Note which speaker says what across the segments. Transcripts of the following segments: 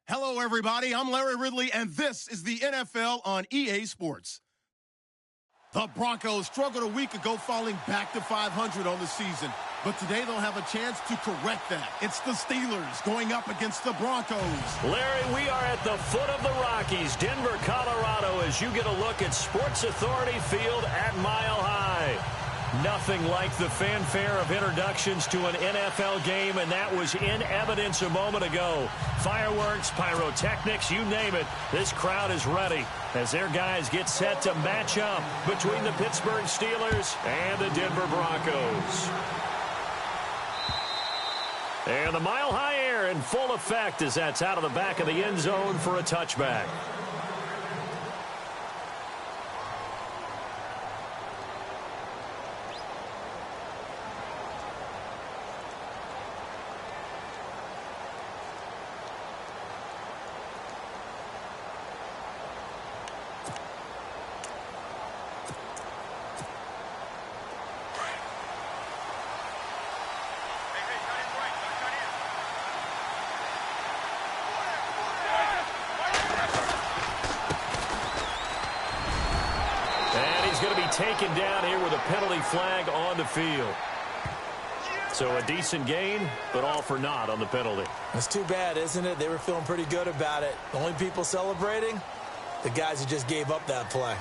Speaker 1: Hello, everybody. I'm Larry Ridley, and this is the NFL on EA Sports. The Broncos struggled a week ago, falling back to 500 on the season. But today they'll have a chance to correct that. It's the Steelers going up against the Broncos.
Speaker 2: Larry, we are at the foot of the Rockies, Denver, Colorado, as you get a look at Sports Authority Field at Mile High. Nothing like the fanfare of introductions to an NFL game, and that was in evidence a moment ago. Fireworks, pyrotechnics, you name it. This crowd is ready as their guys get set to match up between the Pittsburgh Steelers and the Denver Broncos. And the Mile High air in full effect as that's out of the back of the end zone for a touchback. Taken down here with a penalty flag on the field. So a decent gain, but all for naught on the penalty.
Speaker 3: That's too bad, isn't it? They were feeling pretty good about it. The only people celebrating, the guys who just gave up that play.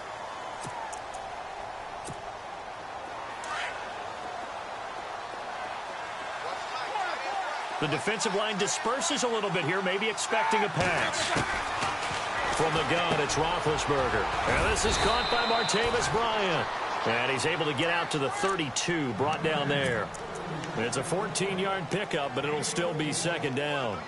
Speaker 2: The defensive line disperses a little bit here, maybe expecting a pass. From the gun, it's Roethlisberger. And this is caught by Martavis Bryant. And he's able to get out to the 32, brought down there. It's a 14-yard pickup, but it'll still be second down.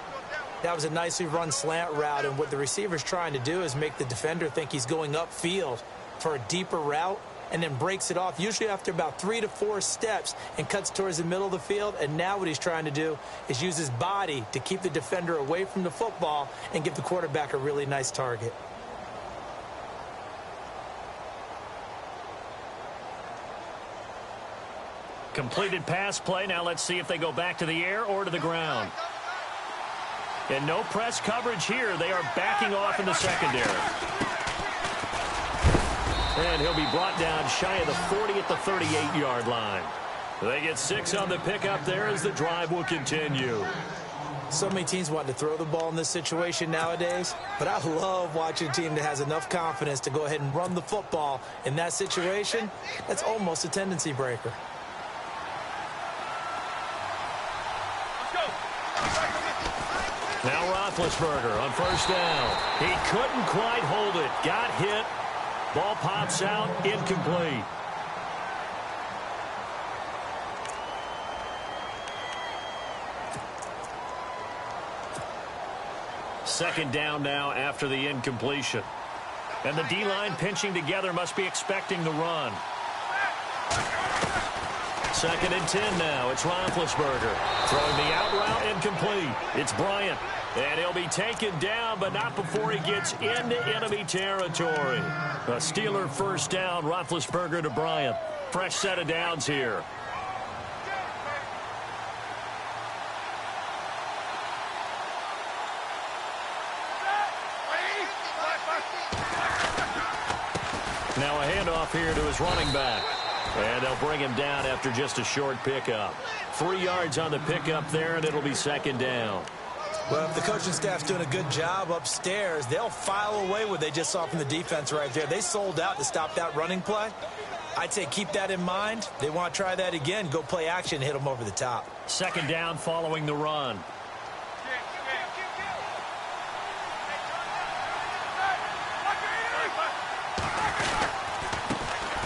Speaker 3: That was a nicely run slant route, and what the receiver's trying to do is make the defender think he's going upfield for a deeper route, and then breaks it off, usually after about 3 to 4 steps, and cuts towards the middle of the field. And now what he's trying to do is use his body to keep the defender away from the football and give the quarterback a really nice target.
Speaker 2: Completed pass play. Now let's see if they go back to the air or to the ground. And no press coverage here. They are backing off in the secondary. And he'll be brought down shy of the 40 at the 38-yard line. They get 6 on the pickup there as the drive will continue.
Speaker 3: So many teams want to throw the ball in this situation nowadays, but I love watching a team that has enough confidence to go ahead and run the football in that situation. That's almost a tendency breaker.
Speaker 2: Now Roethlisberger on first down. He couldn't quite hold it. Got hit. Ball pops out, incomplete. Second down now after the incompletion. And the D-line pinching together, must be expecting the run. Second and 10 now. It's Roethlisberger. Throwing the out route, incomplete. It's Bryant. And he'll be taken down, but not before he gets into enemy territory. A Steeler first down, Roethlisberger to Bryant. Fresh set of downs here. Now a handoff here to his running back. And they'll bring him down after just a short pickup. 3 yards on the pickup there, and it'll be second down.
Speaker 3: Well, if the coaching staff's doing a good job upstairs, they'll file away what they just saw from the defense right there. They sold out to stop that running play. I'd say keep that in mind. They want to try that again. Go play action, hit them over the top.
Speaker 2: Second down following the run.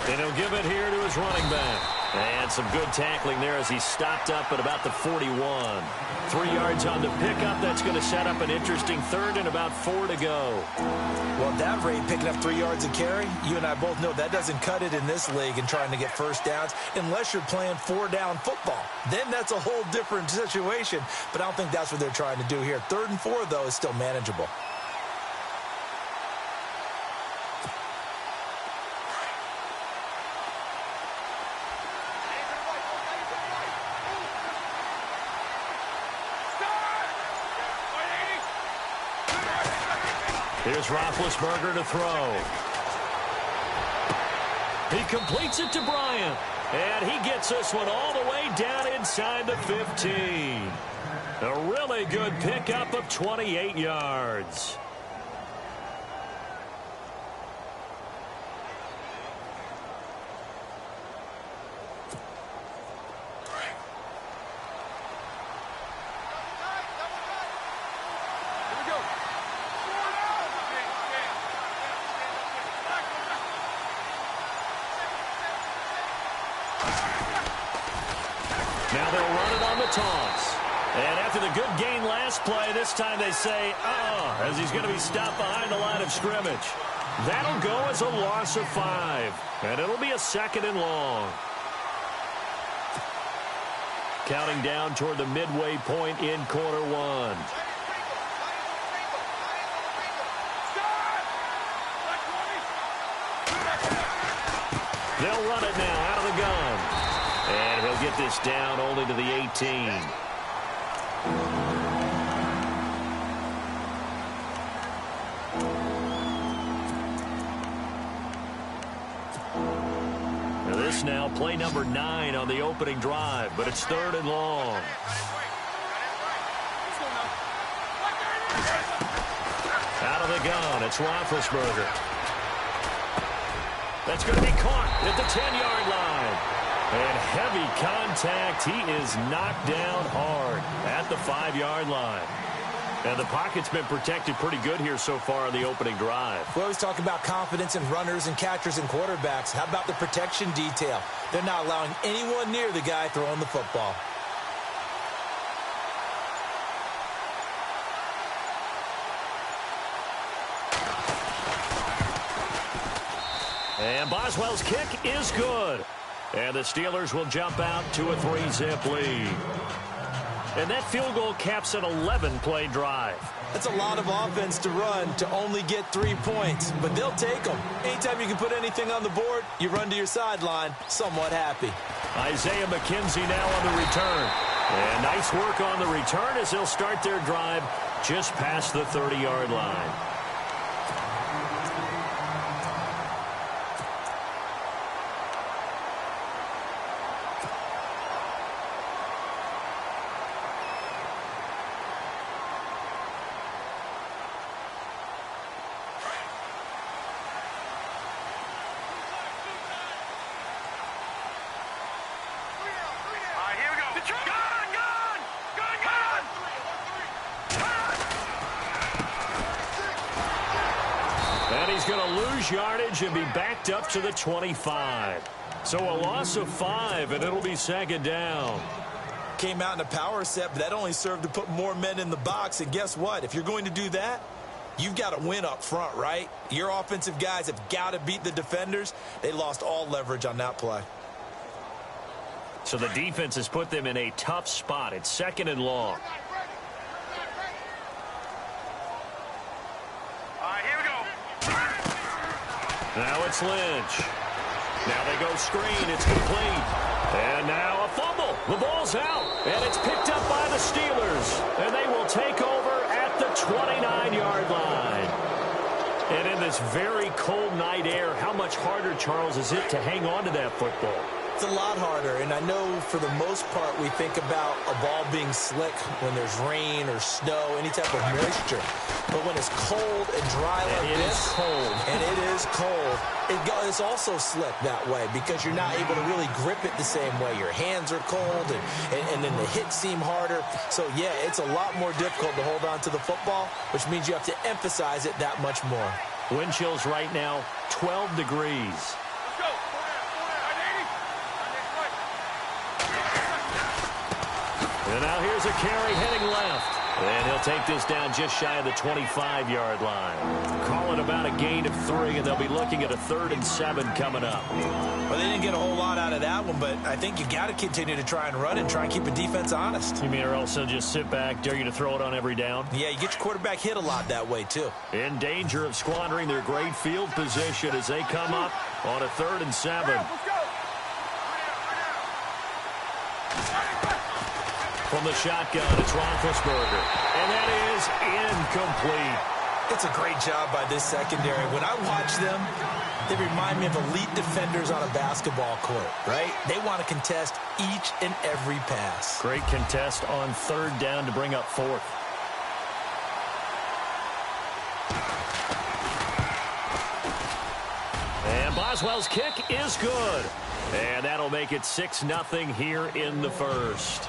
Speaker 2: And he'll give it here to his running back. And some good tackling there as he stopped up at about the 41. 3 yards on the pickup. That's going to set up an interesting third and about 4 to go.
Speaker 3: Well, at that rate, picking up 3 yards a carry, you and I both know that doesn't cut it in this league and trying to get first downs unless you're playing 4-down football. Then that's a whole different situation. But I don't think that's what they're trying to do here. 3rd and 4, though, is still manageable.
Speaker 2: Here's Roethlisberger to throw. He completes it to Bryant. And he gets this one all the way down inside the 15. A really good pickup of 28 yards. Now they'll run it on the toss. And after the good gain last play, this time they say, as he's going to be stopped behind the line of scrimmage. That'll go as a loss of 5. And it'll be a 2nd and long. Counting down toward the midway point in quarter 1. They'll run it now out of the gun. And he'll get this down only to the 18. This now play number 9 on the opening drive, but it's 3rd and long. Out of the gun, it's Roethlisberger. That's going to be caught at the 10-yard line. And heavy contact. He is knocked down hard at the 5-yard line. And the pocket's been protected pretty good here so far on the opening drive.
Speaker 3: We always talk about confidence in runners and catchers and quarterbacks. How about the protection detail? They're not allowing anyone near the guy throwing the football.
Speaker 2: And Boswell's kick is good. And the Steelers will jump out to a 3-zip lead. And that field goal caps an 11-play drive.
Speaker 3: That's a lot of offense to run to only get 3 points, but they'll take them. Anytime you can put anything on the board, you run to your sideline somewhat happy.
Speaker 2: Isaiah McKenzie now on the return. And nice work on the return as they'll start their drive just past the 30-yard line. He's going to lose yardage and be backed up to the 25. So a loss of 5, and it'll be 2nd down.
Speaker 3: Came out in a power set, but that only served to put more men in the box. And guess what? If you're going to do that, you've got to win up front, right? Your offensive guys have got to beat the defenders. They lost all leverage on that play.
Speaker 2: So the defense has put them in a tough spot. It's 2nd and long. Now it's Lynch. Now they go screen. It's complete. And now a fumble. The ball's out. And it's picked up by the Steelers. And they will take over at the 29-yard line. And in this very cold night air, how much harder, Charles, is it to hang on to that football?
Speaker 3: It's a lot harder, and I know for the most part we think about a ball being slick when there's rain or snow, any type of moisture. But when it's cold and dry like this, and it is cold, it's also slick that way because you're not able to really grip it the same way. Your hands are cold, and then the hits seem harder. So, yeah, it's a lot more difficult to hold on to the football, which means you have to emphasize it that much more.
Speaker 2: Wind chills right now, 12 degrees. And now here's a carry heading left. And he'll take this down just shy of the 25-yard line. Call it about a gain of 3, and they'll be looking at a 3rd and 7 coming up.
Speaker 3: Well, they didn't get a whole lot out of that one, but I think you got to continue to try and run and try and keep the defense honest.
Speaker 2: You mean or else they'll just sit back, dare you to throw it on every down?
Speaker 3: Yeah, you get your quarterback hit a lot that way, too.
Speaker 2: In danger of squandering their great field position as they come up on a 3rd and 7. From the shotgun, it's Roethlisberger. And that is incomplete.
Speaker 3: It's a great job by this secondary. When I watch them, they remind me of elite defenders on a basketball court, right? They want to contest each and every pass.
Speaker 2: Great contest on third down to bring up fourth. And Boswell's kick is good. And that'll make it 6-0 here in the first.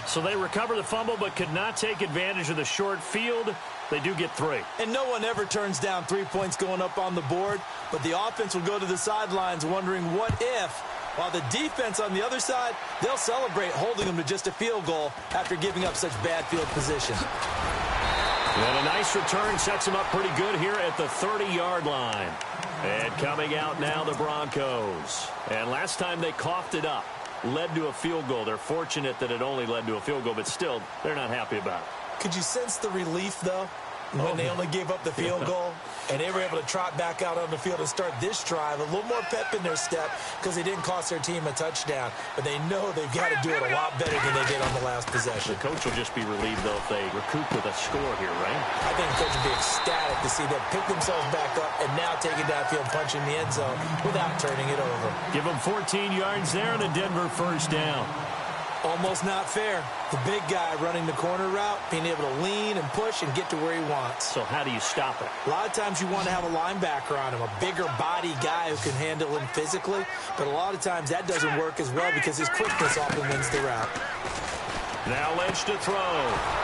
Speaker 2: So they recover the fumble but could not take advantage of the short field. They do get 3.
Speaker 3: And no one ever turns down 3 points going up on the board, but the offense will go to the sidelines wondering what if, while the defense on the other side, they'll celebrate holding them to just a field goal after giving up such bad field position.
Speaker 2: And a nice return sets them up pretty good here at the 30-yard line. And coming out now, the Broncos. And last time they coughed it up, led to a field goal. They're fortunate that it only led to a field goal, but still, they're not happy about it.
Speaker 3: Could you sense the relief, though, when they only gave up the field goal and they were able to trot back out on the field and start this drive? A little more pep in their step because they didn't cost their team a touchdown, but they know they've got to do it a lot better than they did on the last possession.
Speaker 2: The coach will just be relieved, though, if they recoup with a score here, right?
Speaker 3: I think the coach will be ecstatic to see them pick themselves back up and now take it downfield, punching the end zone without turning it over.
Speaker 2: Give them 14 yards there and a Denver first down.
Speaker 3: Almost not fair. The big guy running the corner route, being able to lean and push and get to where he wants.
Speaker 2: So how do you stop it?
Speaker 3: A lot of times you want to have a linebacker on him, a bigger body guy who can handle him physically, but a lot of times that doesn't work as well because his quickness often wins the route.
Speaker 2: Now Lynch to throw.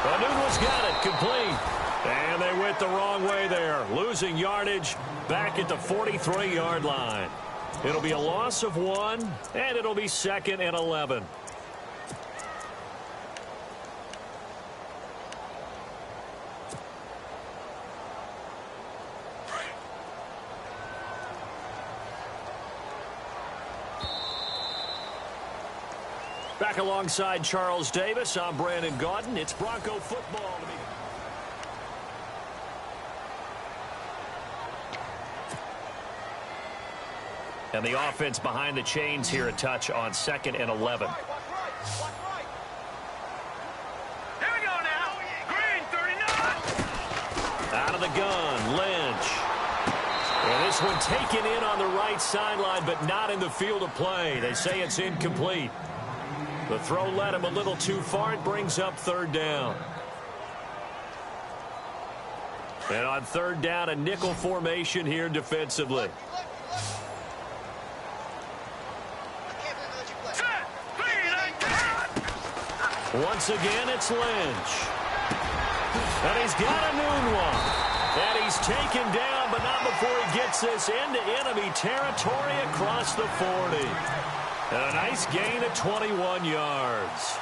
Speaker 2: Anuno's got it, complete. And they went the wrong way there, losing yardage back at the 43-yard line. It'll be a loss of 1, and it'll be 2nd and 11. Back alongside Charles Davis, I'm Brandon Gaudin. It's Bronco football. And the offense behind the chains here a touch on 2nd and 11.
Speaker 4: Here we go now. Green 39.
Speaker 2: Out of the gun, Lynch. And this one taken in on the right sideline, but not in the field of play. They say it's incomplete. The throw led him a little too far. It brings up 3rd down. And on 3rd down, a nickel formation here defensively. Once again, it's Lynch. And he's got a noon one. And he's taken down, but not before he gets this into enemy territory across the 40. And a nice gain of 21 yards.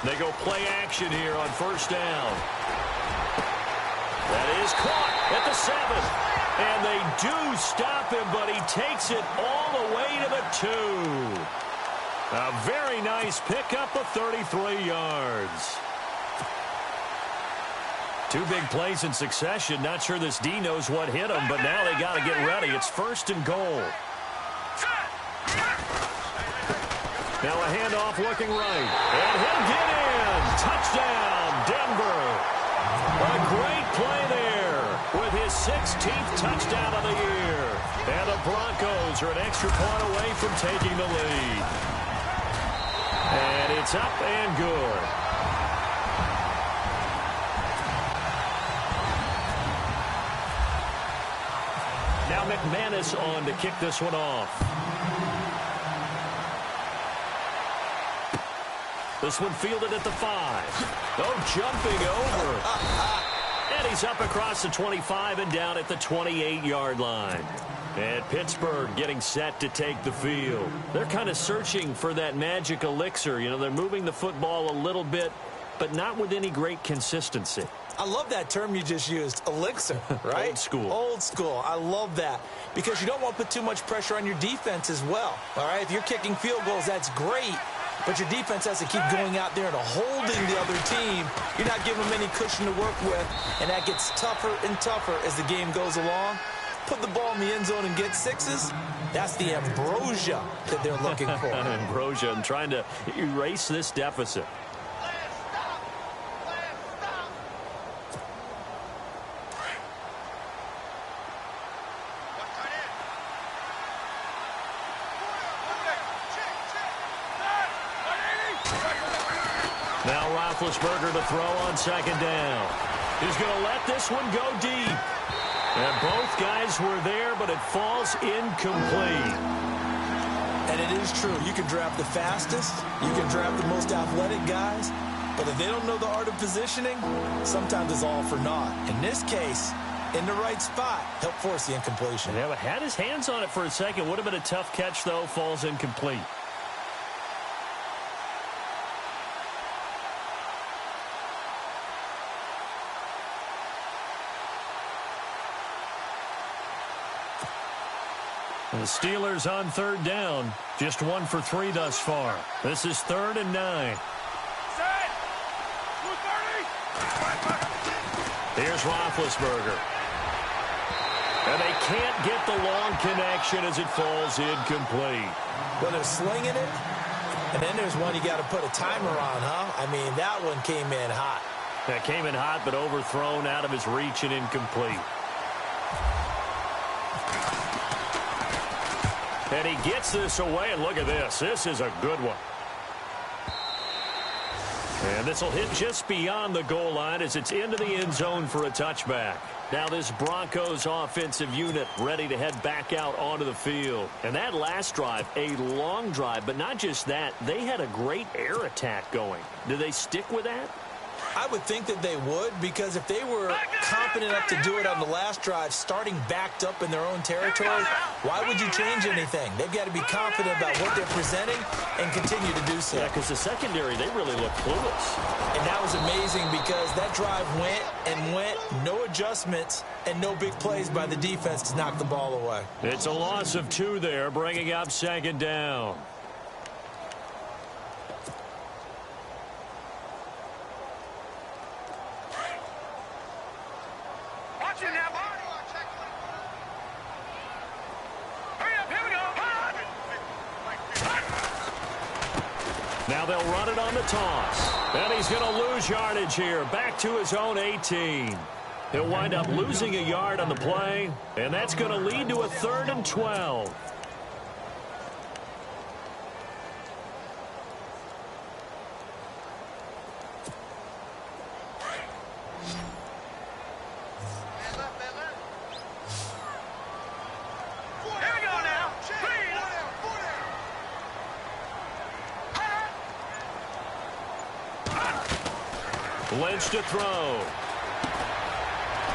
Speaker 2: They go play action here on 1st down. That is caught at the 7. And they do stop him, but he takes it all the way to the 2. A very nice pickup of 33 yards. 2 big plays in succession. Not sure this D knows what hit him, but now they got to get ready. It's 1st and goal. Now a handoff looking right. And he'll get in. Touchdown, Denver. A great play there with his 16th touchdown of the year. And the Broncos are an extra point away from taking the lead. And it's up and good. Now McManus on to kick this one off. This one fielded at the 5. Oh, jumping over. And he's up across the 25 and down at the 28-yard line. And Pittsburgh getting set to take the field. They're kind of searching for that magic elixir. You know, they're moving the football a little bit, but not with any great consistency.
Speaker 3: I love that term you just used, elixir, right?
Speaker 2: Old school.
Speaker 3: Old school. I love that because you don't want to put too much pressure on your defense as well, all right? If you're kicking field goals, that's great, but your defense has to keep going out there and holding the other team. You're not giving them any cushion to work with, and that gets tougher and tougher as the game goes along. put the ball in the end zone and get sixes, that's the ambrosia that they're looking for.
Speaker 2: Ambrosia, I'm trying to erase this deficit. Now Roethlisberger to throw on second down. He's going to let this one go deep. And both guys were there, but it falls incomplete.
Speaker 3: And it is true. You can draft the fastest. You can draft the most athletic guys. But if they don't know the art of positioning, sometimes it's all for naught. In this case, in the right spot, help force the incompletion.
Speaker 2: Yeah, but had his hands on it for a second. Would have been a tough catch, though. Falls incomplete. The Steelers on third down. Just 1 for 3 thus far. This is 3rd and 9.
Speaker 4: Set. 230.
Speaker 2: Here's Roethlisberger. And they can't get the long connection as it falls incomplete.
Speaker 3: Well, they're slinging it. And then there's one you got to put a timer on, huh? I mean, that one came in hot.
Speaker 2: That came in hot, but overthrown out of his reach and incomplete. And he gets this away, and look at this. This is a good one. And this will hit just beyond the goal line as it's into the end zone for a touchback. Now this Broncos offensive unit ready to head back out onto the field. And that last drive, a long drive, but not just that. They had a great air attack going. Do they stick with that?
Speaker 3: I would think that they would, because if they were confident enough to do it on the last drive, starting backed up in their own territory, why would you change anything? They've got to be confident about what they're presenting and continue to do so.
Speaker 2: Yeah, because the secondary, they really look clueless.
Speaker 3: And that was amazing because that drive went and went, no adjustments, and no big plays by the defense to knock the ball away.
Speaker 2: It's a loss of 2 there, bringing up second down. Now they'll run it on the toss. And he's going to lose yardage here. Back to his own 18. He'll wind up losing a yard on the play. And that's going to lead to a 3rd and 12. Lynch to throw.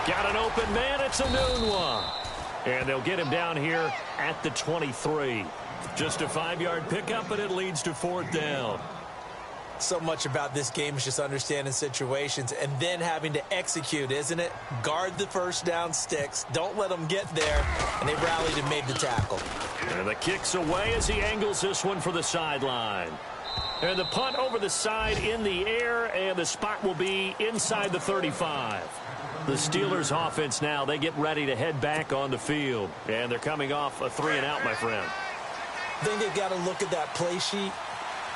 Speaker 2: Got an open man. It's a noon one. And they'll get him down here at the 23. Just a 5-yard pickup, but it leads to 4th down.
Speaker 3: So much about this game is just understanding situations and then having to execute, isn't it? Guard the first down sticks. Don't let them get there. And they rallied and made the tackle.
Speaker 2: And the kick's away as he angles this one for the sideline. And the punt over the side in the air, and the spot will be inside the 35. The Steelers offense now, they get ready to head back on the field. And they're coming off a 3-and-out, my friend.
Speaker 3: I think they've got to look at that play sheet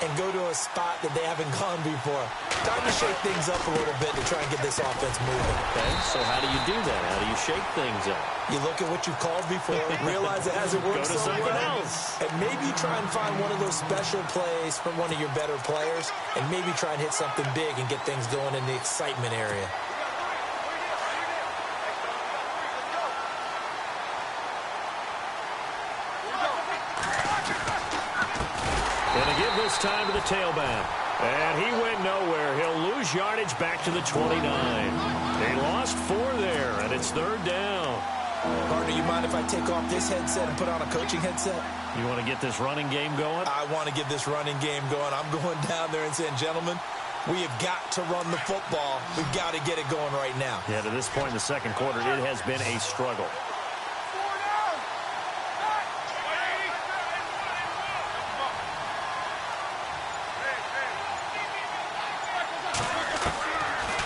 Speaker 3: and go to a spot that they haven't gone before. Time to shake things up a little bit to try and get this offense moving.
Speaker 2: Okay, so how do you do that? How do you shake things up?
Speaker 3: You look at what you've called before, realize it hasn't worked so well, and maybe try and find one of those special plays from one of your better players, and maybe try and hit something big and get things going in the excitement area.
Speaker 2: And to give this time to the tailback. And he went nowhere. He'll lose yardage back to the 29. They lost 4 there, and it's 3rd down.
Speaker 3: Partner, you mind if I take off this headset and put on a coaching headset?
Speaker 2: You want to get this running game going?
Speaker 3: I want to get this running game going. I'm going down there and saying, gentlemen, we have got to run the football. We've got to get it going right now.
Speaker 2: Yeah, to this point in the second quarter, it has been a struggle.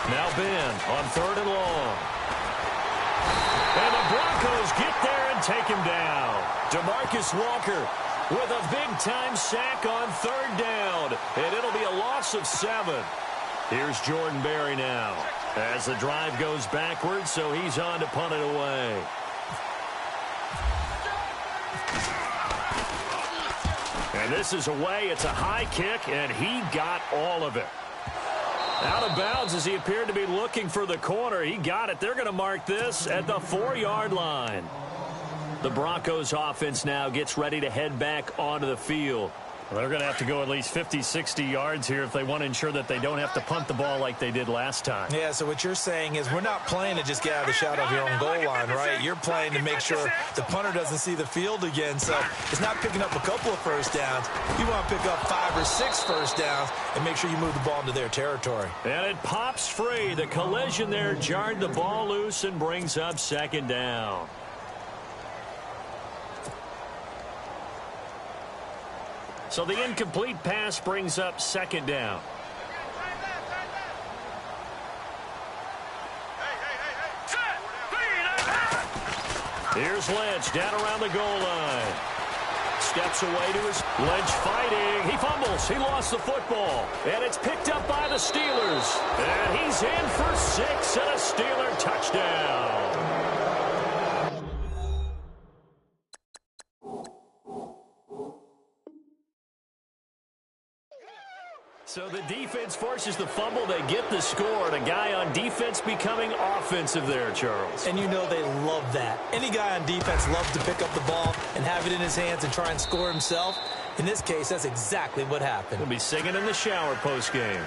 Speaker 2: Now Ben on 3rd and long. And the Broncos get there and take him down. DeMarcus Walker with a big-time sack on 3rd down, and it'll be a loss of 7. Here's Jordan Berry now as the drive goes backwards, so he's on to punt it away. And this is away. It's a high kick, and he got all of it. Out of bounds as he appeared to be looking for the corner. He got it. They're going to mark this at the 4-yard line. The Broncos offense now gets ready to head back onto the field. Well, they're going to have to go at least 50, 60 yards here if they want to ensure that they don't have to punt the ball like they did last time.
Speaker 3: Yeah, so what you're saying is we're not playing to just get out of the shadow of your own goal line, right? You're playing to make sure the punter doesn't see the field again. So it's not picking up a couple of first downs. You want to pick up 5 or 6 first downs and make sure you move the ball into their territory.
Speaker 2: And it pops free. The collision there jarred the ball loose and brings up 2nd down. So the incomplete pass brings up 2nd down. Here's Lynch down around the goal line. Steps away to his Lynch fighting. He fumbles. He lost the football. And it's picked up by the Steelers. And he's in for 6 and a Steeler touchdown. So the defense forces the fumble. They get the score. And a guy on defense becoming offensive there, Charles.
Speaker 3: And you know they love that. Any guy on defense loves to pick up the ball and have it in his hands and try and score himself. In this case, that's exactly what happened.
Speaker 2: He'll be singing in the shower post-game.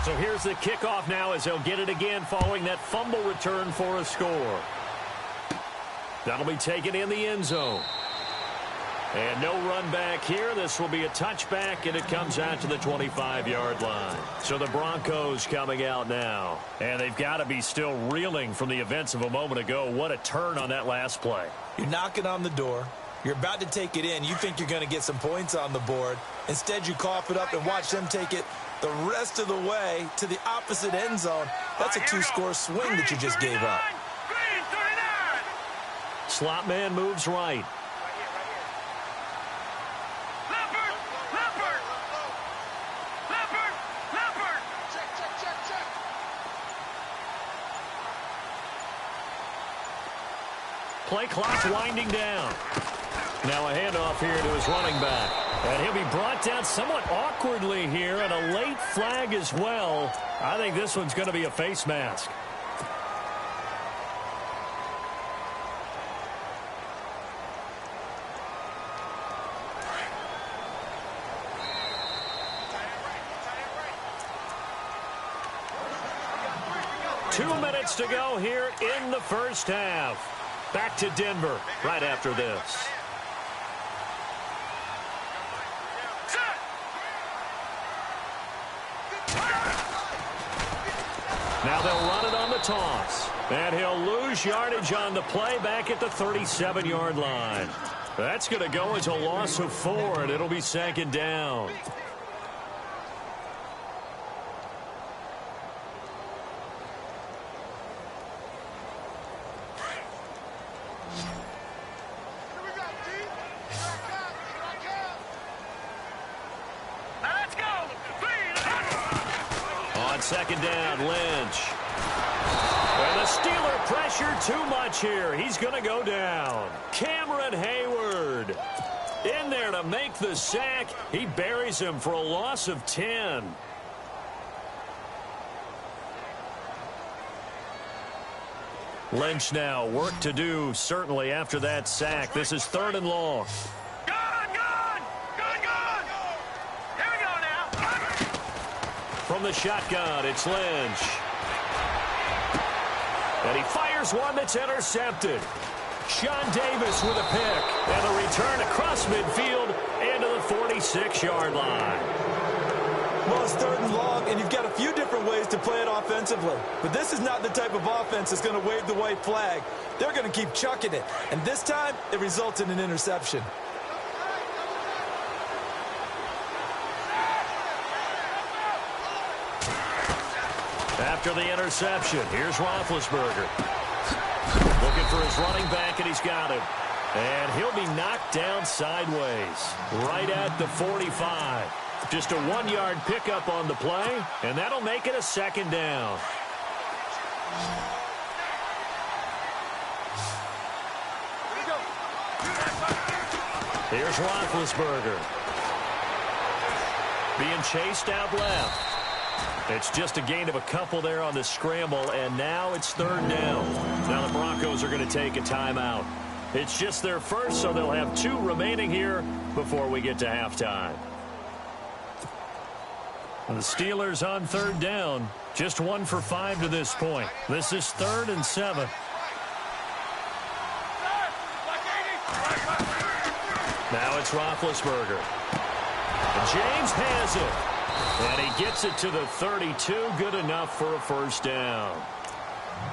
Speaker 2: So here's the kickoff now as they'll get it again following that fumble return for a score. That'll be taken in the end zone. And no run back here. This will be a touchback, and it comes out to the 25-yard line. So the Broncos coming out now. And they've got to be still reeling from the events of a moment ago. What a turn on that last play.
Speaker 3: You're knocking on the door. You're about to take it in. You think you're going to get some points on the board. Instead, you cough it up and watch them take it the rest of the way to the opposite end zone. That's a 2-score swing that you just gave up.
Speaker 2: Slot man moves right. Play clock winding down. Now a handoff here to his running back. And he'll be brought down somewhat awkwardly here, and a late flag as well. I think this one's going to be a face mask. Two minutes to go here in the first half. Back to Denver right after this. Now they'll run it on the toss. And he'll lose yardage on the play back at the 37-yard line. That's going to go as a loss of 4, and it'll be 2nd down. On 2nd down, Lynch. And the Steeler pressure too much here. He's going to go down. Cameron Hayward in there to make the sack. He buries him for a loss of 10. Lynch now, work to do certainly after that sack. This is 3rd and long. From the shotgun, it's Lynch. And he fires one that's intercepted. Sean Davis with a pick. And a return across midfield into the 46-yard line.
Speaker 3: Well, it's 3rd and long, and you've got a few different ways to play it offensively. But this is not the type of offense that's going to wave the white flag. They're going to keep chucking it. And this time, it results in an interception.
Speaker 2: After the interception, here's Roethlisberger. Looking for his running back, and he's got him. And he'll be knocked down sideways, right at the 45. Just a 1-yard pickup on the play, and that'll make it a second down. Here's Roethlisberger. Being chased out left. It's just a gain of a couple there on the scramble, and now it's third down. Now the Broncos are going to take a timeout. It's just their first, so they'll have 2 remaining here before we get to halftime. The Steelers on third down. Just 1 for 5 to this point. This is 3rd and 7. Now it's Roethlisberger. And James has it. And he gets it to the 32. Good enough for a first down.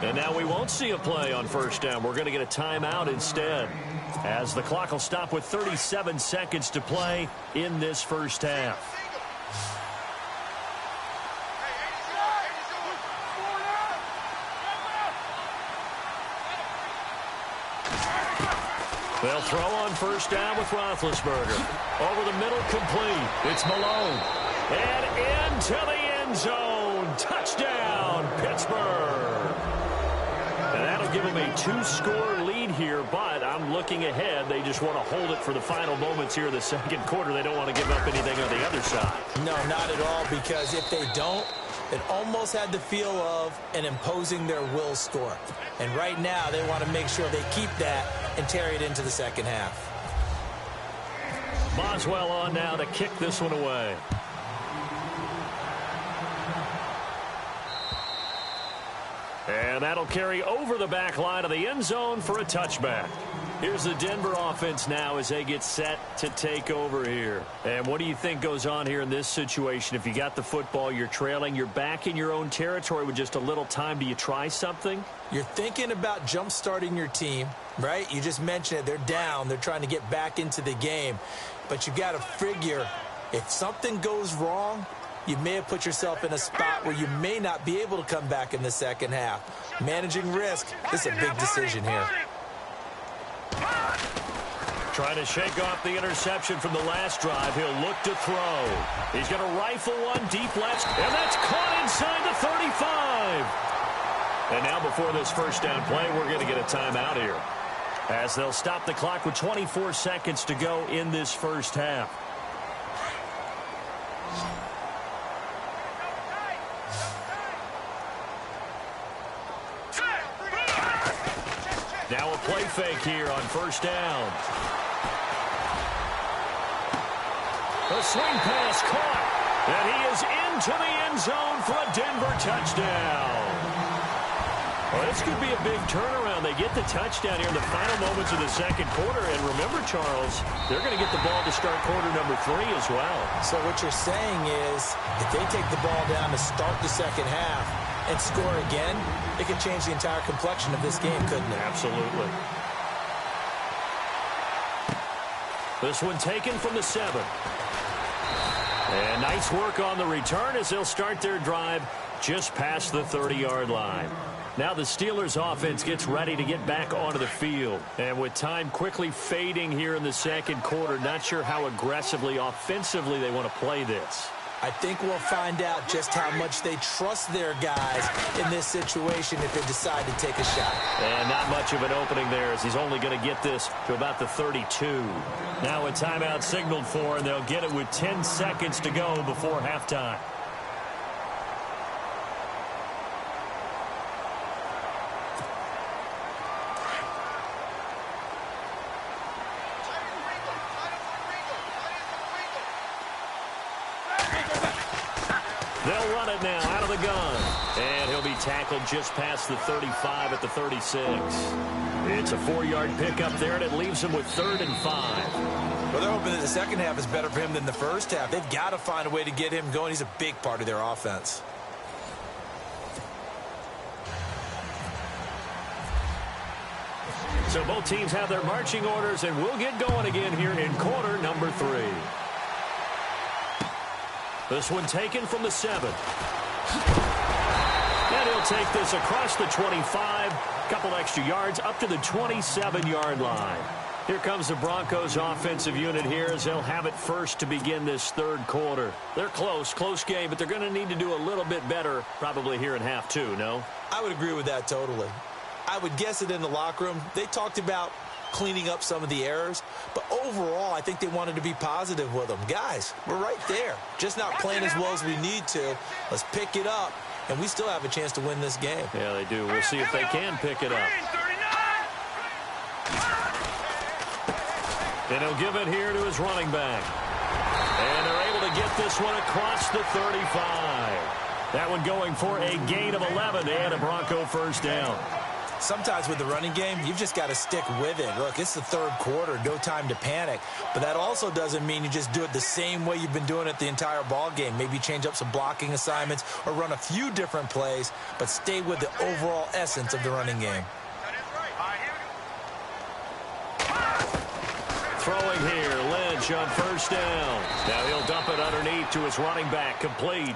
Speaker 2: And now we won't see a play on first down. We're going to get a timeout instead, as the clock will stop with 37 seconds to play in this first half. They'll throw on first down with Roethlisberger. Over the middle, complete. It's Malone. And into the end zone. Touchdown, Pittsburgh. And that'll give them a 2-score lead here, but I'm looking ahead. They just want to hold it for the final moments here in the second quarter. They don't want to give up anything on the other side.
Speaker 3: No, not at all, because if they don't, it almost had the feel of an imposing their will score. And right now, they want to make sure they keep that and carry it into the second half.
Speaker 2: Boswell on now to kick this one away. And that'll carry over the back line of the end zone for a touchback. Here's the Denver offense now as they get set to take over here. And what do you think goes on here in this situation? If you got the football, you're trailing, you're back in your own territory with just a little time. Do you try something?
Speaker 3: You're thinking about jump-starting your team, right? You just mentioned it. They're down. They're trying to get back into the game. But you got to figure, if something goes wrong, you may have put yourself in a spot where you may not be able to come back in the second half. Managing risk is a big decision here.
Speaker 2: Trying to shake off the interception from the last drive. He'll look to throw. He's going to rifle one deep left, and that's caught inside the 35. And now before this first down play, we're going to get a timeout here, as they'll stop the clock with 24 seconds to go in this first half. Now a play fake here on first down. A swing pass caught, and he is into the end zone for a Denver touchdown. Well, this could be a big turnaround. They get the touchdown here in the final moments of the second quarter. And remember, Charles, they're going to get the ball to start quarter number 3 as well. So what you're saying is, if they take the ball down to start the second half and score again, it could change the entire complexion of this game, couldn't it? Absolutely. This one taken from the 7. And nice work on the return as they'll start their drive just past the 30-yard line. Now the Steelers offense gets ready to get back onto the field. And with time quickly fading here in the second quarter, not sure how aggressively, offensively they want to play this.
Speaker 3: I think we'll find out just how much they trust their guys in this situation if they decide to take a shot.
Speaker 2: And not much of an opening there, as he's only going to get this to about the 32. Now a timeout signaled for, and they'll get it with 10 seconds to go before halftime. They'll run it now out of the gun. And he'll be tackled just past the 35 at the 36. It's a 4-yard pickup there, and it leaves him with 3rd and 5.
Speaker 3: Well, they're hoping that the second half is better for him than the first half. They've got to find a way to get him going. He's a big part of their offense.
Speaker 2: So both teams have their marching orders, and we'll get going again here in quarter number 3. This one taken from the 7. They'll take this across the 25, a couple extra yards, up to the 27-yard line. Here comes the Broncos offensive unit here as they'll have it first to begin this third quarter. They're close game, but they're going to need to do a little bit better probably here in half two, no?
Speaker 3: I would agree with that totally. I would guess it in the locker room. They talked about cleaning up some of the errors, but overall I think they wanted to be positive with them. Guys, we're right there. Just not playing as well as we need to. Let's pick it up, and we still have a chance to win this game.
Speaker 2: Yeah, they do. We'll see if they can pick it up. And he'll give it here to his running back. And they're able to get this one across the 35. That one going for a gain of 11 and a Bronco first down.
Speaker 3: Sometimes with the running game, you've just got to stick with it. Look, it's the third quarter, no time to panic. But that also doesn't mean you just do it the same way you've been doing it the entire ball game. Maybe change up some blocking assignments or run a few different plays, but stay with the overall essence of the running game.
Speaker 2: Throwing here, Lynch on first down. Now he'll dump it underneath to his running back, complete.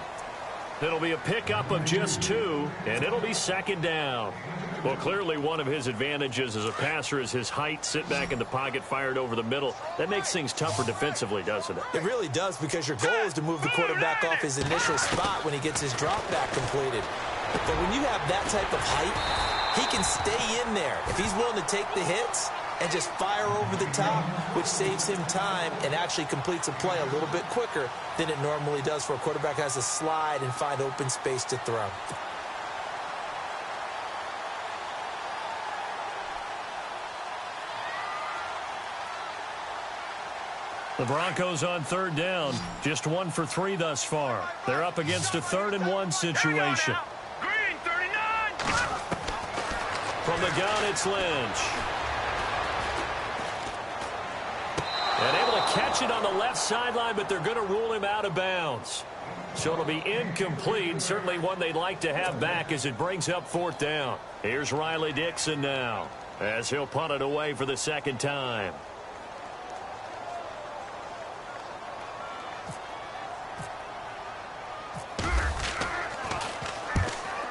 Speaker 2: It'll be a pickup of just 2, and it'll be second down. Well, clearly one of his advantages as a passer is his height, sit back in the pocket, fired over the middle. That makes things tougher defensively, doesn't it?
Speaker 3: It really does, because your goal is to move the quarterback off his initial spot when he gets his drop back completed. But when you have that type of height, he can stay in there. If he's willing to take the hits and just fire over the top, which saves him time and actually completes a play a little bit quicker than it normally does for a quarterback who has to slide and find open space to throw.
Speaker 2: The Broncos on third down, just 1 for 3 thus far. They're up against a 3rd-and-1 situation.
Speaker 4: Green, 39!
Speaker 2: From the gun, it's Lynch. And able to catch it on the left sideline, but they're going to rule him out of bounds. So it'll be incomplete, certainly one they'd like to have back as it brings up 4th down. Here's Riley Dixon now, as he'll punt it away for the second time.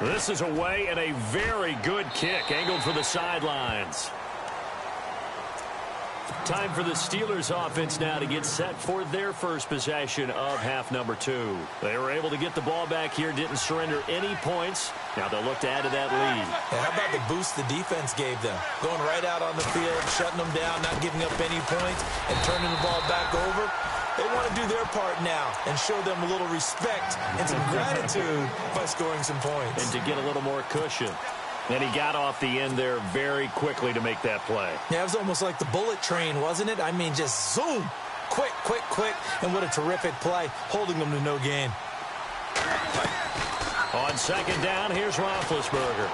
Speaker 2: This is away, and a very good kick angled for the sidelines. Time for the Steelers offense now to get set for their first possession of half number 2. They were able to get the ball back here, didn't surrender any points. Now they'll look to add to that lead.
Speaker 3: And how about the boost the defense gave them? Going right out on the field, shutting them down, not giving up any points, and turning the ball back over. They want to do their part now and show them a little respect and some gratitude by scoring some points.
Speaker 2: And to get a little more cushion. And he got off the end there very quickly to make that play.
Speaker 3: Yeah, it was almost like the bullet train, wasn't it? I mean, just zoom. Quick. And what a terrific play, holding them to no gain.
Speaker 2: On second down, here's Roethlisberger.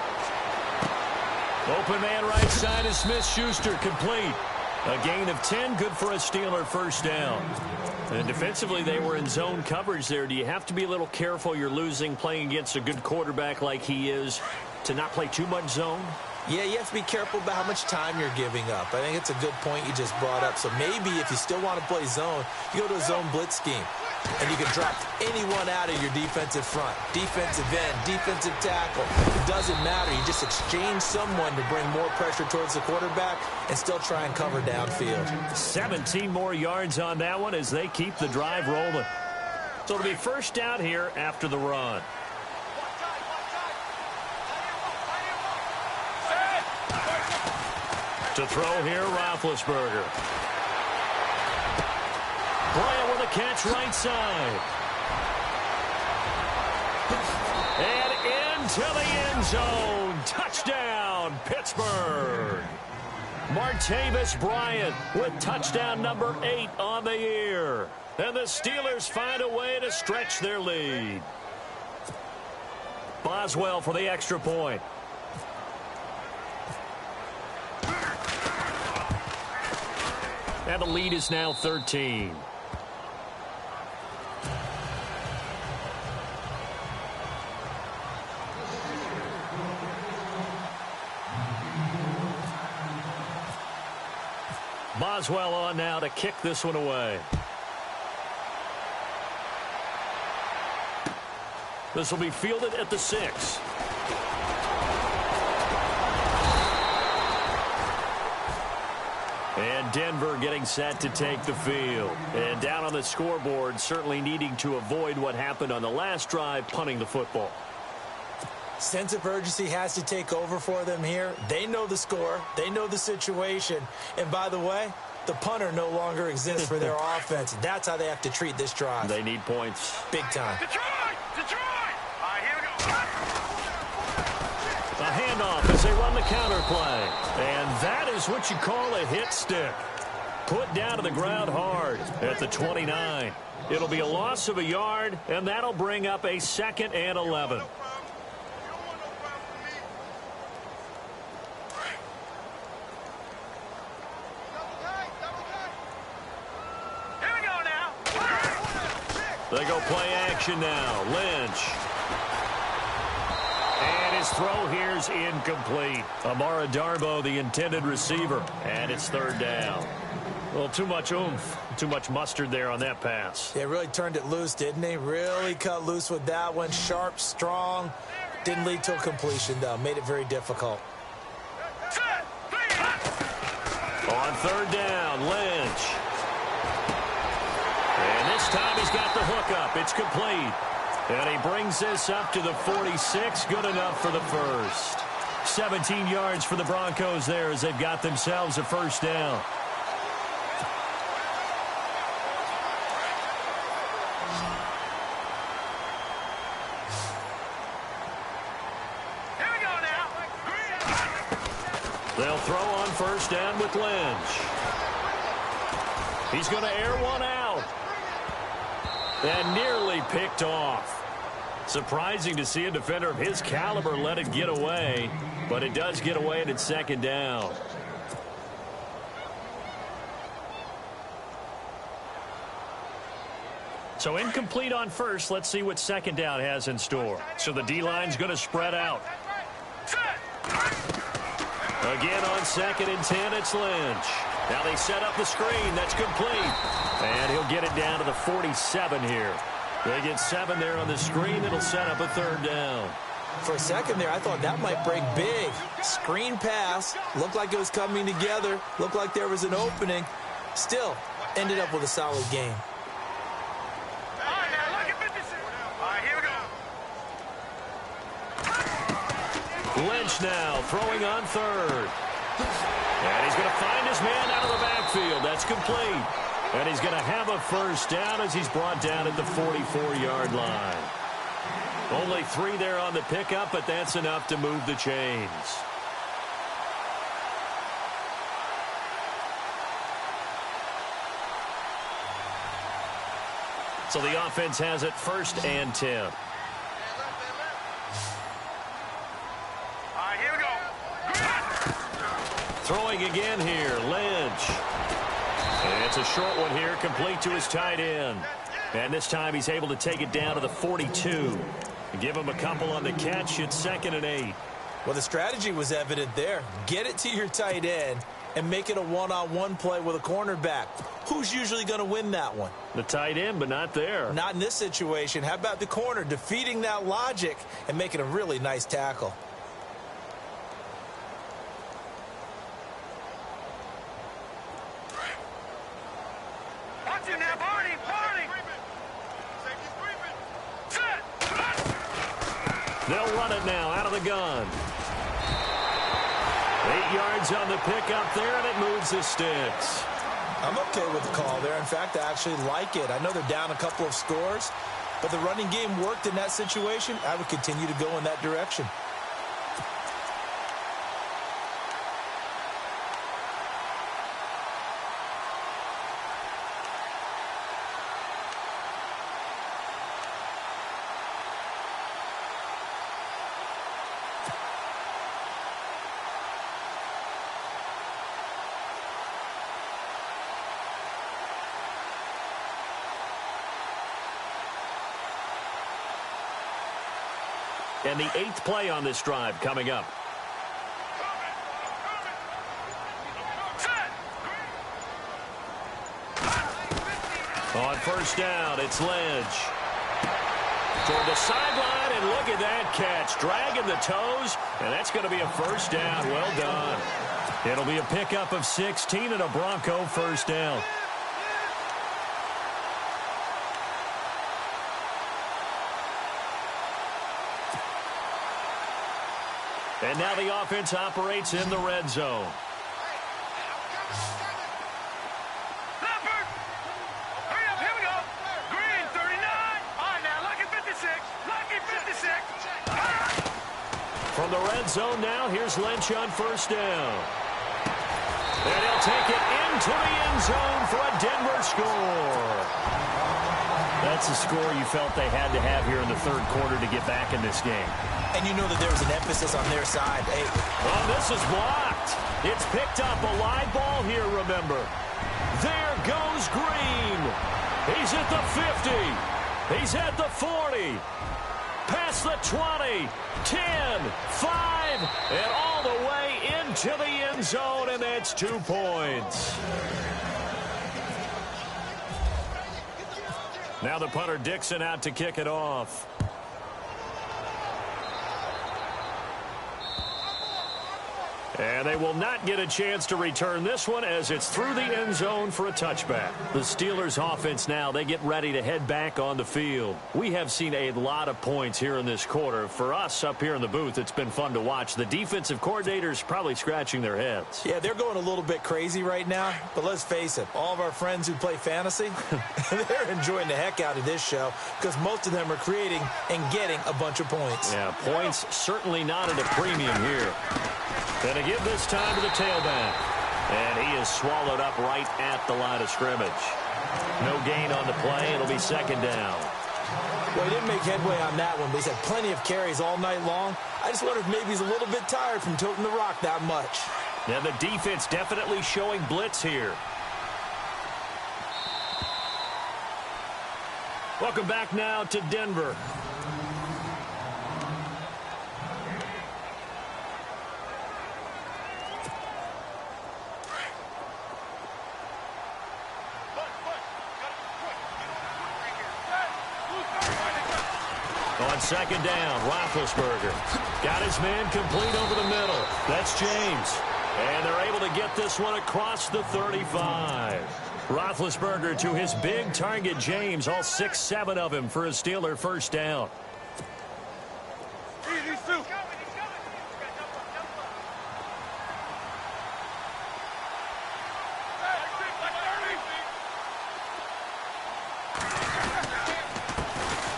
Speaker 2: Open man right side is Smith-Schuster, complete. A gain of 10, good for a Steeler first down. And defensively, they were in zone coverage there. Do you have to be a little careful? You're losing, playing against a good quarterback like he is, to not play too much zone?
Speaker 3: Yeah, you have to be careful about how much time you're giving up. I think it's a good point you just brought up. So maybe if you still want to play zone, you go to a zone blitz scheme. And you can drop anyone out of your defensive front. Defensive end, defensive tackle. It doesn't matter. You just exchange someone to bring more pressure towards the quarterback and still try and cover downfield.
Speaker 2: 17 more yards on that one as they keep the drive rolling. So it'll be first down here after the run. To throw here, Roethlisberger. Bryant with a catch right side. And into the end zone. Touchdown, Pittsburgh. Martavis Bryant with touchdown number 8 on the year. And the Steelers find a way to stretch their lead. Boswell for the extra point. And the lead is now 13. Boswell on now to kick this one away. This will be fielded at the 6. And Denver getting set to take the field. And down on the scoreboard, certainly needing to avoid what happened on the last drive, punting the football.
Speaker 3: Sense of urgency has to take over for them here. They know the score. They know the situation. And by the way, the punter no longer exists for their offense. That's how they have to treat this drive.
Speaker 2: They need points.
Speaker 3: Big time.
Speaker 4: Detroit! Detroit! All right, here we go.
Speaker 2: A handoff as they run the counter play. And that is what you call a hit stick. Put down to the ground hard at the 29. It'll be a loss of a yard, and that'll bring up a 2nd and 11. They go play action now. Lynch. And his throw here's incomplete. Amara Darbo, the intended receiver. And it's 3rd down. Well, too much oomph. Too much mustard there on that pass.
Speaker 3: They really turned it loose, didn't they? Really cut loose with that one. Sharp, strong. Didn't lead to a completion, though. Made it very difficult.
Speaker 2: On 3rd down, Lynch. And this time he's got the hook up. It's complete. And he brings this up to the 46. Good enough for the first. 17 yards for the Broncos there as they've got themselves a 1st down.
Speaker 4: Here we go now.
Speaker 2: They'll throw on 1st down with Lynch. He's going to air one out. And nearly picked off. Surprising to see a defender of his caliber let it get away, but it does get away and it's 2nd down. So incomplete on 1st. Let's see what 2nd down has in store. So the D-line's going to spread out. Again on 2nd and 10, it's Lynch. Now they set up the screen. That's complete. And he'll get it down to the 47 here. They get 7 there on the screen. It'll set up a 3rd down.
Speaker 3: For a second there, I thought that might break big. Screen pass. Looked like it was coming together. Looked like there was an opening. Still, ended up with a solid game.
Speaker 4: All right, now look at 56. All right, here we go.
Speaker 2: Lynch now throwing on 3rd. And he's going to find his man out of the backfield. That's complete. And he's going to have a 1st down as he's brought down at the 44-yard line. Only 3 there on the pickup, but that's enough to move the chains. So the offense has it 1st and 10.
Speaker 4: All right, here we go.
Speaker 2: Throwing again here, Lynch. And it's a short one here, complete to his tight end. And this time he's able to take it down to the 42. Give him a couple on the catch. It's 2nd and 8.
Speaker 3: Well, the strategy was evident there. Get it to your tight end and make it a one-on-one play with a cornerback. Who's usually going to win that one?
Speaker 2: The tight end, but not there.
Speaker 3: Not in this situation. How about the corner defeating that logic and making a really nice tackle?
Speaker 4: Watch it now, Barney.
Speaker 2: They'll run it now out of the gun. 8 yards on the pickup there, and it moves the sticks.
Speaker 3: I'm okay with the call there. In fact, I actually like it. I know they're down a couple of scores, but the running game worked in that situation. I would continue to go in that direction.
Speaker 2: And the 8th play on this drive coming up. On 1st down, it's Lynch. Toward the sideline, and look at that catch. Dragging the toes, and that's going to be a first down. Well done. It'll be a pickup of 16 and a Bronco first down. And now the offense operates in the red zone. From the red zone now, here's Lynch on first down. And he'll take it into the end zone for a Denver score. That's a score you felt they had to have here in the third quarter to get back in this game.
Speaker 3: And you know that there was an emphasis on their side. Hey.
Speaker 2: Oh, this is blocked. It's picked up, a live ball here, remember. There goes Green. He's at the 50. He's at the 40. Past the 20, 10, 5, and all the way into the end zone, and that's 2 points. Now the punter Dixon out to kick it off. And they will not get a chance to return this one as it's through the end zone for a touchback. The Steelers offense now, they get ready to head back on the field. We have seen a lot of points here in this quarter. For us up here in the booth, it's been fun to watch. The defensive coordinators probably scratching their heads.
Speaker 3: Yeah, they're going a little bit crazy right now. But let's face it, all of our friends who play fantasy, they're enjoying the heck out of this show because most of them are creating and getting a bunch of points.
Speaker 2: Yeah, points certainly not at a premium here. Going to give this time to the tailback. And he is swallowed up right at the line of scrimmage. No gain on the play. It'll be second down.
Speaker 3: Well, he didn't make headway on that one, but he's had plenty of carries all night long. I just wonder if maybe he's a little bit tired from toting the rock that much.
Speaker 2: Yeah, the defense definitely showing blitz here. Welcome back now to Denver. On second down, Roethlisberger got his man complete over the middle. That's James. And they're able to get this one across the 35. Roethlisberger to his big target, James, all 6-7 of him for a Steeler first down.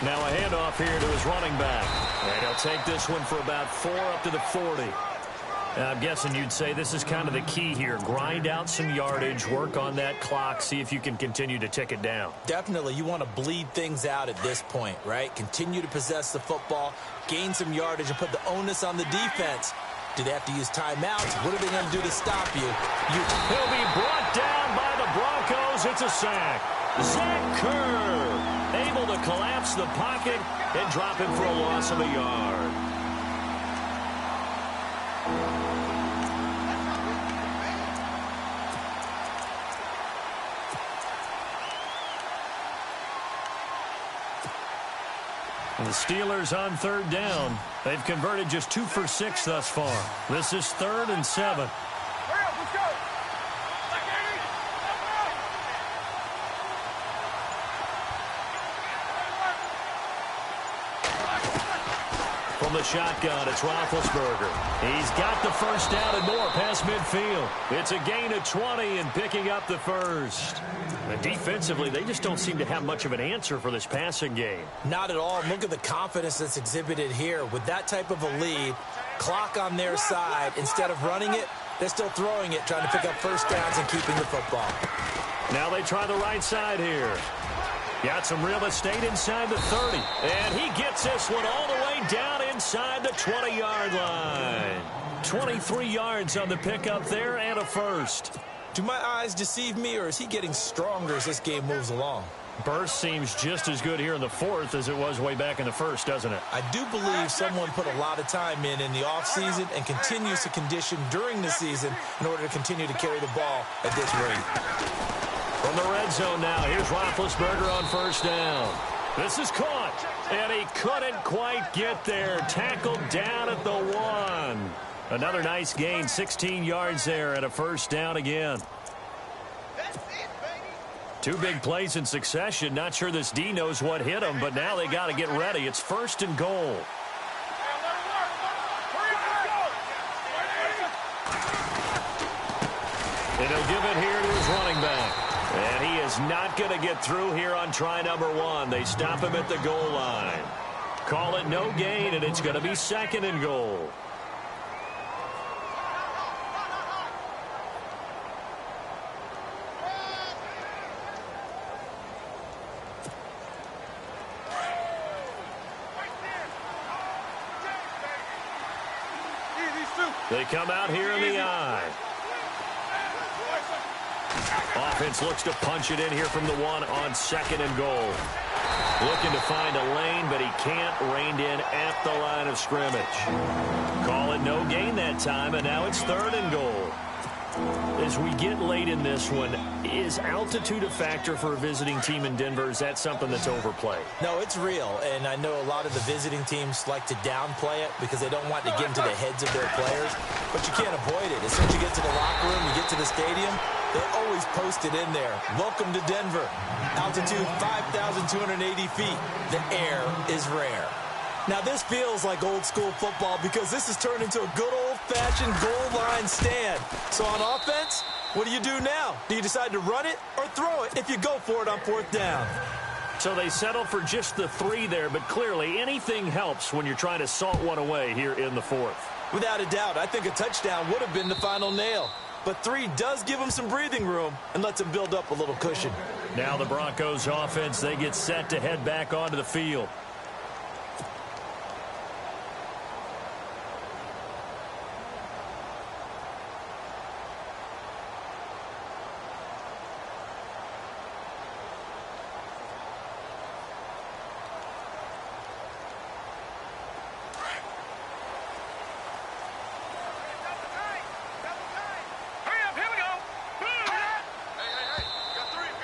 Speaker 2: Now a handoff here to his running back. And he'll take this one for about 4 up to the 40. Now I'm guessing you'd say this is kind of the key here. Grind out some yardage, work on that clock, see if you can continue to tick it down.
Speaker 3: Definitely. You want to bleed things out at this point, right? Continue to possess the football, gain some yardage, and put the onus on the defense. Do they have to use timeouts? What are they going to do to stop you?
Speaker 2: He'll be brought down by the Broncos. It's a sack. Zach Kerr able to collapse the pocket and drop him for a loss of a yard. And the Steelers on third down. They've converted just 2 for 6 thus far. This is 3rd and 7. From the shotgun, it's Roethlisberger. He's got the first down and more past midfield. It's a gain of 20 and picking up the first. And defensively, they just don't seem to have much of an answer for this passing game.
Speaker 3: Not at all. Look at the confidence that's exhibited here. With that type of a lead, clock on their side, instead of running it, they're still throwing it, trying to pick up first downs and keeping the football.
Speaker 2: Now they try the right side here. Got some real estate inside the 30. And he gets this one all the way down inside the 20-yard line. 23 yards on the pickup there and a first.
Speaker 3: Do my eyes deceive me, or is he getting stronger as this game moves along?
Speaker 2: Burst seems just as good here in the 4th as it was way back in the 1st, doesn't it?
Speaker 3: I do believe someone put a lot of time in the offseason and continues to condition during the season in order to continue to carry the ball at this rate.
Speaker 2: From the red zone now, here's Roethlisberger on first down. This is caught. And he couldn't quite get there. Tackled down at the 1. Another nice gain, 16 yards there and a first down again. Two big plays in succession. Not sure this D knows what hit him, but now they got to get ready. It's 1st and goal. And he'll give it here to his running back. And he is not going to get through here on try number 1. They stop him at the goal line. Call it no gain, and it's going to be 2nd and goal. They come out here in the I. Offense looks to punch it in here from the 1 on 2nd and goal. Looking to find a lane, but he can't. Reined in at the line of scrimmage. Call it no gain that time, and now it's 3rd and goal. As we get late in this one, is altitude a factor for a visiting team in Denver? Is that something that's overplayed?
Speaker 3: No, it's real, and I know a lot of the visiting teams like to downplay it because they don't want to get into the heads of their players, but you can't avoid it. As soon as you get to the locker room, you get to the stadium, they always post it in there. Welcome to Denver. Altitude 5,280 feet. The air is rare. Now, this feels like old-school football because this has turned into a good old-fashioned goal line stand. So on offense, what do you do now? Do you decide to run it or throw it if you go for it on 4th down?
Speaker 2: So they settle for just the 3 there, but clearly anything helps when you're trying to salt one away here in the 4th.
Speaker 3: Without a doubt, I think a touchdown would have been the final nail. But 3 does give them some breathing room and lets them build up a little cushion.
Speaker 2: Now the Broncos offense, they get set to head back onto the field.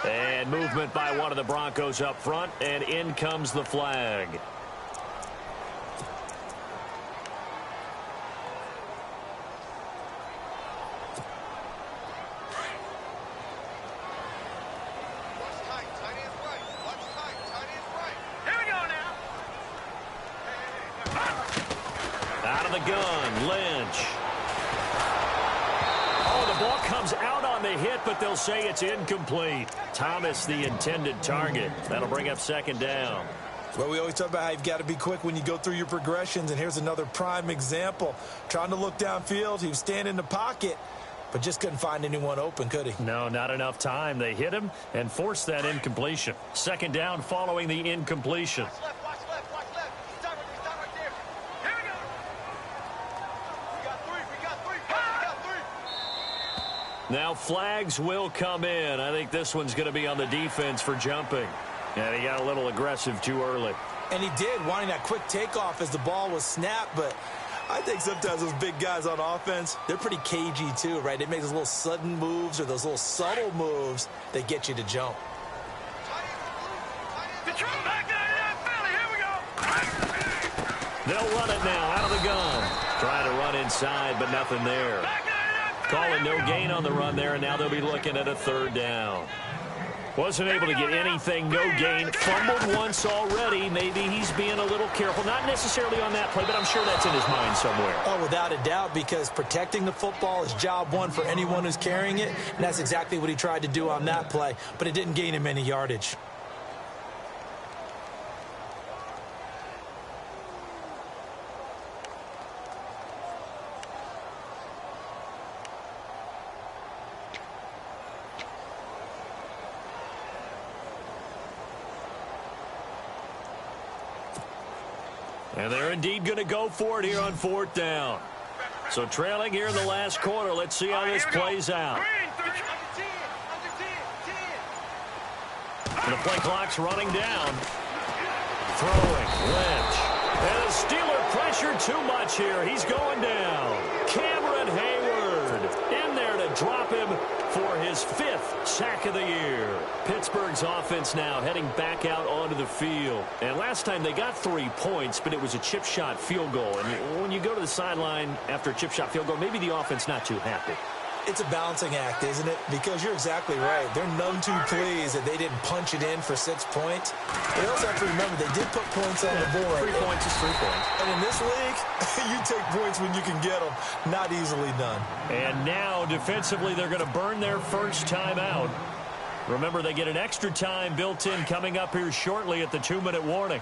Speaker 2: And movement by one of the Broncos up front, and in comes the flag. Out of the gun, Lynch. Oh, the ball comes out on the hit, but they'll say it's incomplete. Thomas, the intended target. That'll bring up 2nd down.
Speaker 3: Well, we always talk about how you've got to be quick when you go through your progressions, and here's another prime example. Trying to look downfield, he was standing in the pocket, but just couldn't find anyone open, could he?
Speaker 2: No, not enough time. They hit him and forced that incompletion. 2nd down following the incompletion.
Speaker 4: Watch left, watch left, watch left. Stop right there. Here we go. We got 3, we got 3, we got 3.
Speaker 2: Now flags will come in. I think this one's going to be on the defense for jumping. And he got a little aggressive too early.
Speaker 3: And he did, wanting that quick takeoff as the ball was snapped, but I think sometimes those big guys on offense, they're pretty cagey too, right? They make those little sudden moves or those little subtle moves that get you to jump.
Speaker 2: They'll run it now out of the gun. Trying to run inside, but nothing there. Calling no gain on the run there, and now they'll be looking at a 3rd down. Wasn't able to get anything, no gain. Fumbled once already. Maybe he's being a little careful. Not necessarily on that play, but I'm sure that's in his mind somewhere.
Speaker 3: Oh, without a doubt, because protecting the football is job 1 for anyone who's carrying it, and that's exactly what he tried to do on that play, but it didn't gain him any yardage.
Speaker 2: And they're indeed going to go for it here on 4th down. So trailing here in the last quarter. Let's see how this plays out. And the play clock's running down. Throwing, Lynch. And the Steeler pressure too much here. He's going down. Cameron Hayward in there to drop him for his 5th sack of the year. Pittsburgh's offense now heading back out onto the field. And last time they got 3 points, but it was a chip shot field goal. And when you go to the sideline after a chip shot field goal, maybe the offense not too happy.
Speaker 3: It's a balancing act, isn't it? Because you're exactly right. They're none too pleased that they didn't punch it in for 6 points. They also have to remember they did put points on the board.
Speaker 2: 3 points is 3 points.
Speaker 3: And in this league, you take points when you can get them. Not easily done.
Speaker 2: And now, defensively, they're going to burn their first timeout. Remember, they get an extra time built in coming up here shortly at the 2-minute warning.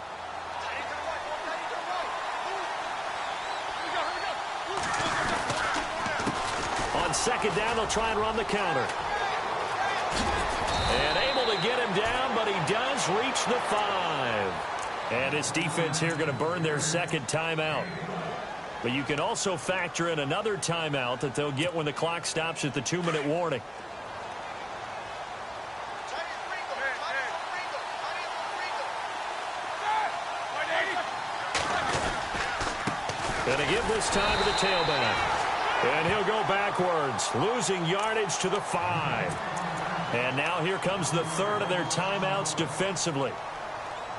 Speaker 2: On second down, they'll try and run the counter. And able to get him down, but he does reach the 5. And his defense here going to burn their second timeout. But you can also factor in another timeout that they'll get when the clock stops at the 2-minute warning. Going to give this time to the tailback. And he'll go backwards, losing yardage to the 5. And now here comes the third of their timeouts defensively.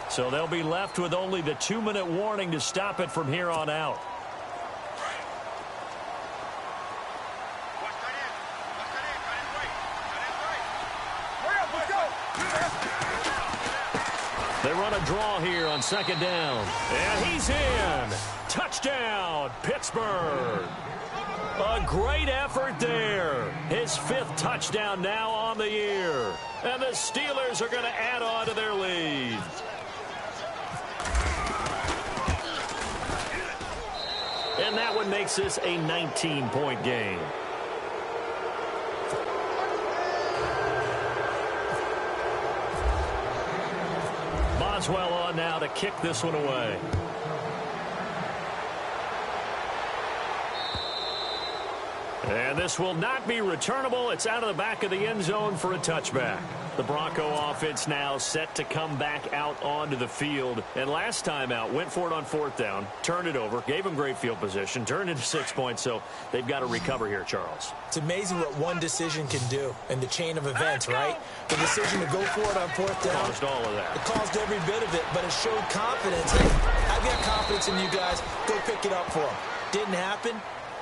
Speaker 2: So they'll be left with only the 2-minute warning to stop it from here on out. They run a draw here on second down. And he's in. Touchdown, Pittsburgh. A great effort there. His 5th touchdown now on the year. And the Steelers are going to add on to their lead. And that one makes this a 19-point game. Boswell on now to kick this one away. And this will not be returnable. It's out of the back of the end zone for a touchback. The Bronco offense now set to come back out onto the field. And last time out, went for it on 4th down, turned it over, gave them great field position, turned into 6 points. So they've got to recover here, Charles.
Speaker 3: It's amazing what one decision can do in the chain of events, right? The decision to go for it on 4th down.
Speaker 2: Caused all of that.
Speaker 3: It caused every bit of it, but it showed confidence. Hey, I've got confidence in you guys. Go pick it up for them. Didn't happen.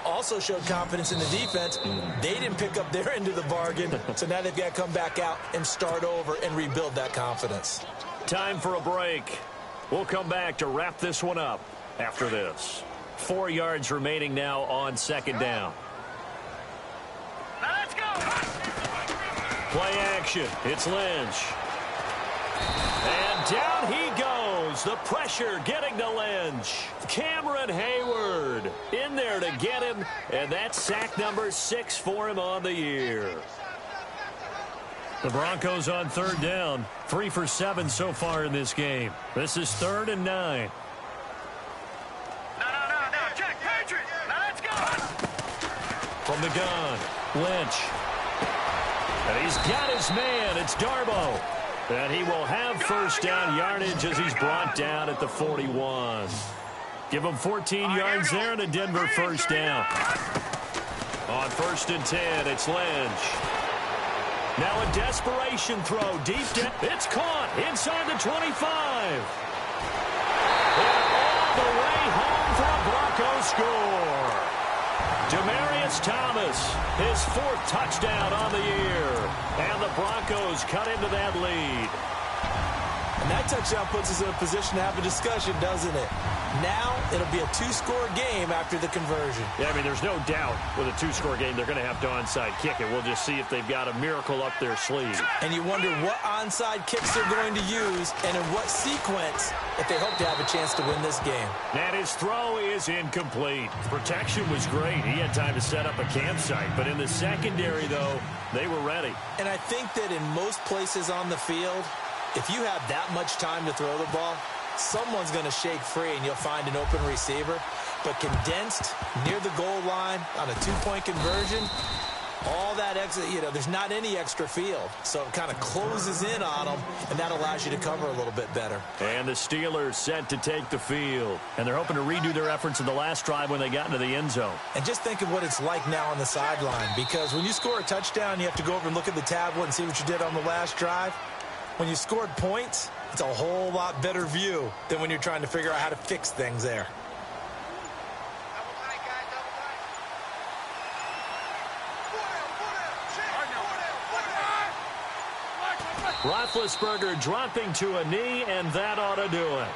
Speaker 3: Also showed confidence in the defense. They didn't pick up their end of the bargain, so now they've got to come back out and start over and rebuild that confidence.
Speaker 2: Time for a break. We'll come back to wrap this one up after this. 4 yards remaining now on second down.
Speaker 4: Now let's go.
Speaker 2: Play action. It's Lynch. And down he goes. The pressure getting to Lynch. Cameron Hayward in there to get him. And that's sack number 6 for him on the year. The Broncos on 3rd down. 3 for 7 so far in this game. This is 3rd and 9.
Speaker 4: No, check, Patriot. Now let's go.
Speaker 2: From the gun, Lynch. And he's got his man. It's Darbo. And he will have first down yardage as he's brought down at the 41. Give him 14 yards there and a Denver first down. On 1st and 10, it's Lynch. Now a desperation throw deep down. It's caught inside the 25. And all the way home for a Bronco score. Demaryius Thomas, his 4th touchdown on the year. And the Broncos cut into that lead.
Speaker 3: And that touchdown puts us in a position to have a discussion, doesn't it? Now it'll be a 2-score game after the conversion.
Speaker 2: Yeah, I mean, there's no doubt with a 2-score game they're going to have to onside kick it. We'll just see if they've got a miracle up their sleeve.
Speaker 3: And you wonder what onside kicks they're going to use and in what sequence if they hope to have a chance to win this game.
Speaker 2: And his throw is incomplete. The protection was great. He had time to set up a campsite. But in the secondary, though, they were ready.
Speaker 3: And I think that in most places on the field, if you have that much time to throw the ball, someone's going to shake free and you'll find an open receiver. But condensed near the goal line on a 2-point conversion, All that extra, there's not any extra field. So it kind of closes in on them, and that allows you to cover a little bit better.
Speaker 2: And the Steelers set to take the field. And they're hoping to redo their efforts in the last drive when they got into the end zone.
Speaker 3: And just think of what it's like now on the sideline, because when you score a touchdown, you have to go over and look at the tablet and see what you did on the last drive. When you scored points, it's a whole lot better view than when you're trying to figure out how to fix things there.
Speaker 2: Roethlisberger dropping to a knee, and that ought to do it.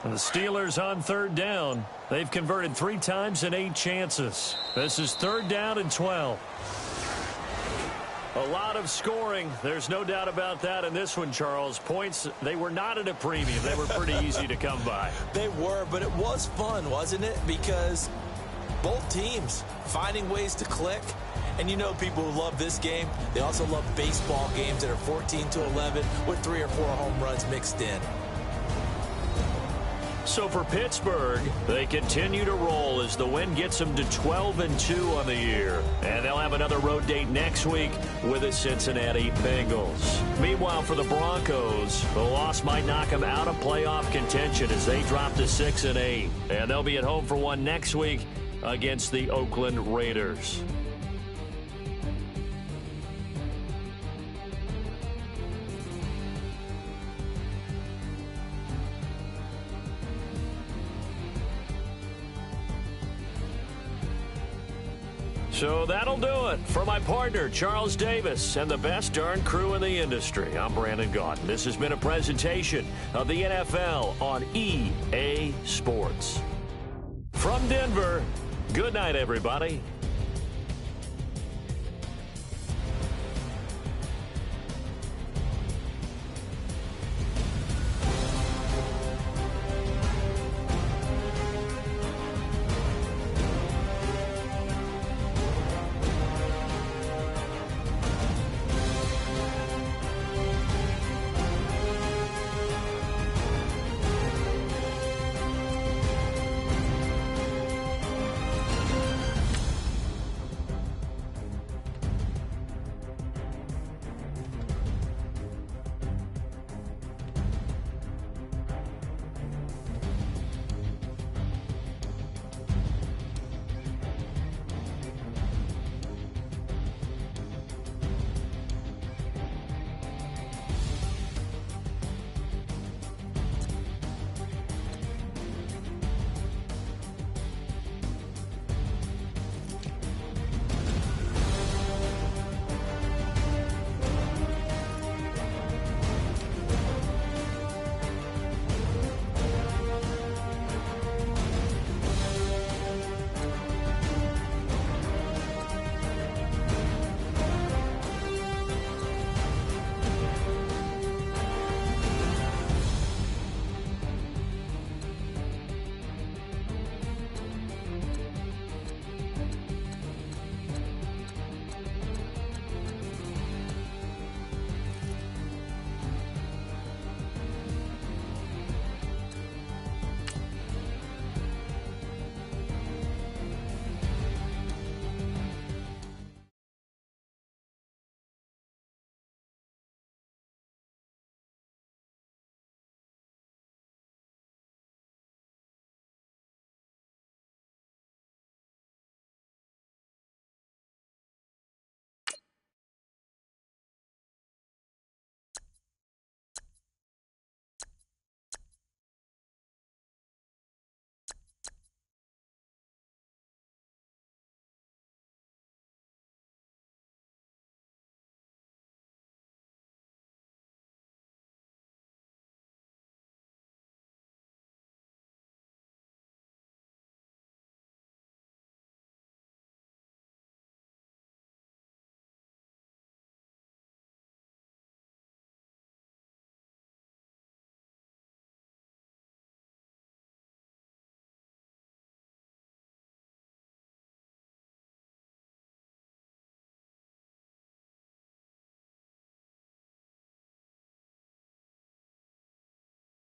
Speaker 2: And the Steelers on third down. They've converted 3 times in 8 chances. This is 3rd down and 12. A lot of scoring. There's no doubt about that in this one, Charles. Points, they were not at a premium. They were pretty easy to come by.
Speaker 3: They were, but it was fun, wasn't it? Because both teams finding ways to click. And people who love this game, they also love baseball games that are 14-11 with 3 or 4 home runs mixed in.
Speaker 2: So for Pittsburgh, they continue to roll as the win gets them to 12-2 on the year. And they'll have another road date next week with the Cincinnati Bengals. Meanwhile, for the Broncos, the loss might knock them out of playoff contention as they drop to 6-8. And they'll be at home for one next week against the Oakland Raiders. So that'll do it. For my partner, Charles Davis, and the best darn crew in the industry, I'm Brandon Gaudin. This has been a presentation of the NFL on EA Sports. From Denver, good night, everybody.